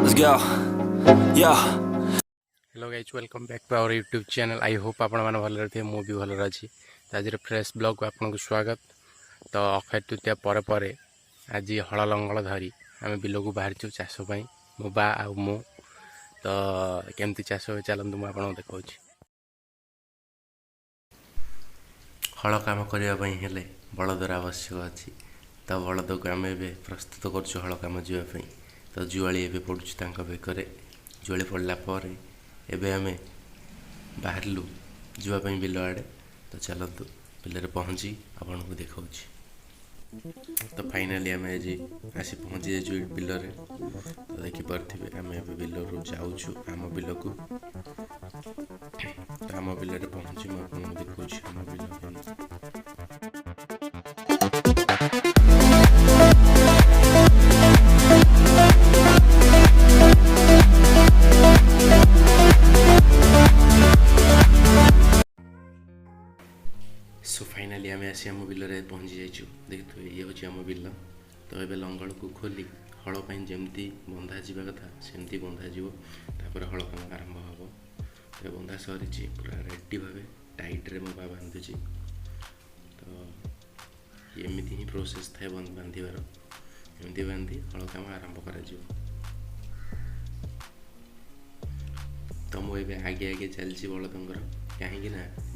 Let's go. Yo. Hello guys welcome back to our YouTube channel. I hope आपण मैंने भलरे थे मु भी भलरे अच्छी। तो आज फ्रेश ब्लॉग को आपको स्वागत। तो अक्षय तृतीया पर आज हल लंगल धरी आम बिल को बाहर चाषपाई मो बा आ मु। तो केमती चाष हुए चलतु मुझे देखा। हल कम करने बलदर आवश्यक अच्छी। तो बलद को आम प्रस्तुत कर हल कम जावाई। तो जुआली ए पड़ुच्छे बेकर जुआली पड़ला एबे आमे बाहरलु जावाई बिल आड़े। तो चलतु बिल पहुँची आपन को देखा। तो फाइनाली आम आज आसी पहुँची जाइए बिल। तो देखिपे आम बिल रू जाऊँ आम बिल को। तो आम बिल पहुँची मुझे देखा आम बिल। सो फाइनाली आम आसी आम बिल पहुँची जाइए। देखिए ये हूँ आम बिल। तो ये लंगल को खोली हल जमती बंधा जा कथा सेमती बंधा जापर हल काम आरंभ हम। तो बंधा सरी पूरा रेडी भाव टाइट्रे मो बा बांधुची। तो एमती ही प्रोसेस थाए बांधार एमती बांधी हल काम आरंभ कर। तो मुझे आगे आगे चलती बलदर कहीं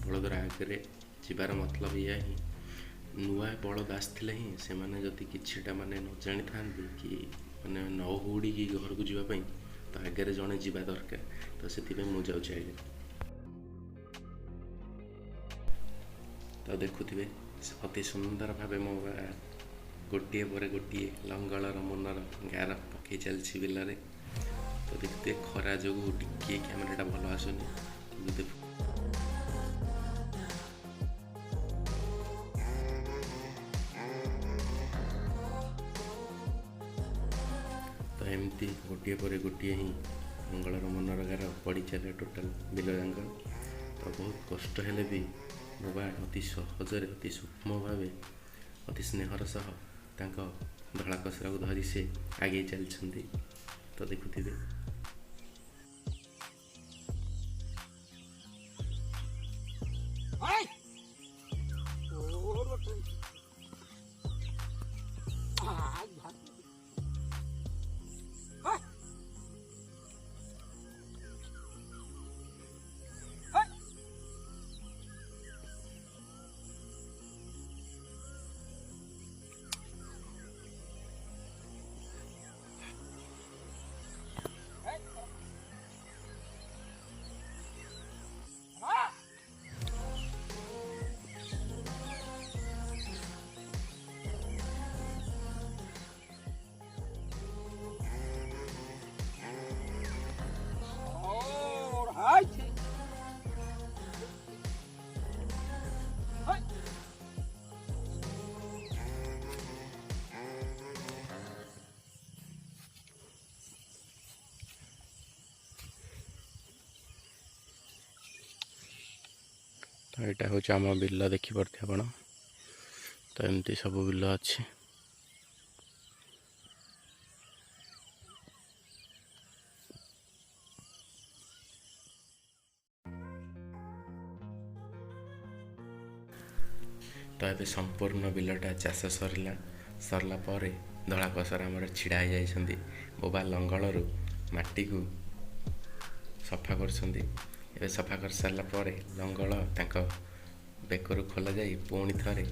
बलदर आगे जीवार मतलब या ही नुआ बलद आसते ही से मैंने जदि किछिटा माने न जानी था कि माने न हुड़ी की घर को जीवाई तो आगे जड़े जीवा दरकार। तो से मुझे आगे। तो देखुवे अति सुंदर भाव मो गोटे पर गोटे लंगलर मनर गार पकई चलती बिल। तो देखते खरा जो टे कैमेराटा भल आसुनी। तो एमती गोटे पर गोटे ही मंगलर मनर गार पड़ी चले टोटाल बिल जाक। तो बहुत कष्ट हेले भी मोबा अति सहजरे अति सूक्ष्म भाव अति स्नेहर सह धड़ा कसरा को धरी से आगे चलती। तो देखुथिबे तो यहाँ हूँ आम बिल देखिपे आपण। तो एमती सब बिल अच्छी। तो ये संपूर्ण बिलटा चाष सरला धड़ा कसर आम छिड़ा जाइए। बोबा लंगल माटी को सफा कर सफा कर सारा लंगल बेकर खोल जा पुणी थे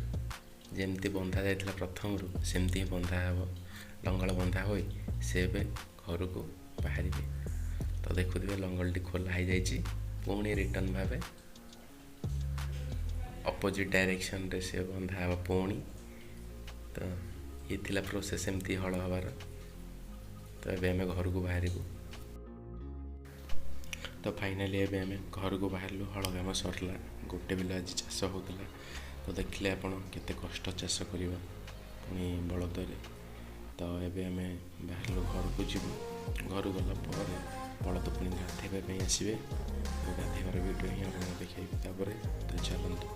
जमती बंधा जाता प्रथम सेमती बंधा हे लंगल बंधा हो से घर को बाहर। तो देखुए लंगलटी खोला हो जाए पुणी रिटर्न भाव अपोजिट डायरेक्शन रे से बंधा हे पुणी। तो ये थिला प्रोसेस एमती हल हबार। तो ये आम घर को बाहर। तो फाइनाली एबे आम घर को बाहरलु हल काम सरला। गोटे बिल आज चाष होता। तो देखिले आपण केते कष्ट चाष करवा पुणी बलदरे। तो एबे आम बाहरलु घर को जीवु। घर गला बलद पुणी गाधेवाई आसवे। गाधेवार वीडियो ही आप देखिए। तो चलतु।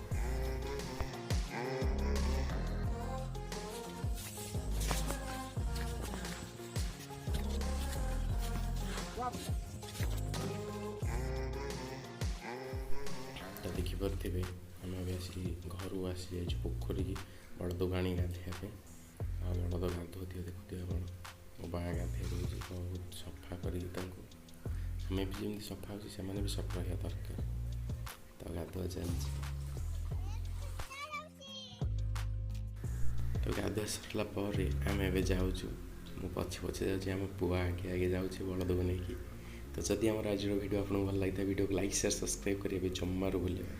କରିଥିବେ ଆମେ ଏବେ ଘରୁ ଆସିଯାଇଛୁ ପୋଖରୀକି ବଳଦକୁ ଆଣି ଗାଧୋଇବା ପାଇଁ। ଆଉ ବଳଦ ଗାଧୋଉଥିବେ, ଦେଖୁଥିବେ ଆପଣ ମୋ ବାଆ ଗାଧୋଇ ଦେଉଛି ବହୁତ ସଫା କରିକି ତାଙ୍କୁ। ଆମେ ବି ଯେମିତି ସଫା ହେଉଛି ସେମାନେ ବି ସଫା ରହିବା ଦରକାର। ତ ଗାଧୁଆ ଚାଲିଛି। ତ ଗାଧୁଆ ସରିଲା ପରେ ଆମେ ଏବେ ଯାଉଛୁ, ମୁଁ ପଛେ ପଛେ ଯାଉଛି, ଆମ ପୁଅ ଆଗେ ଆଗେ ଯାଉଛି ବଳଦକୁ ନେଇକି। ତ ଯଦି ଆମର ଆଜିର ଭିଡ଼ିଓ ଆପଣଙ୍କୁ ଭଲ ଲାଗିଥାଏ ଭିଡ଼ିଓକୁ ଲାଇକ୍ ସେୟାର ସବସ୍କ୍ରାଇବ୍ କରିବା ପାଇଁ ଜମାରୁ ଭୁଲିବେ।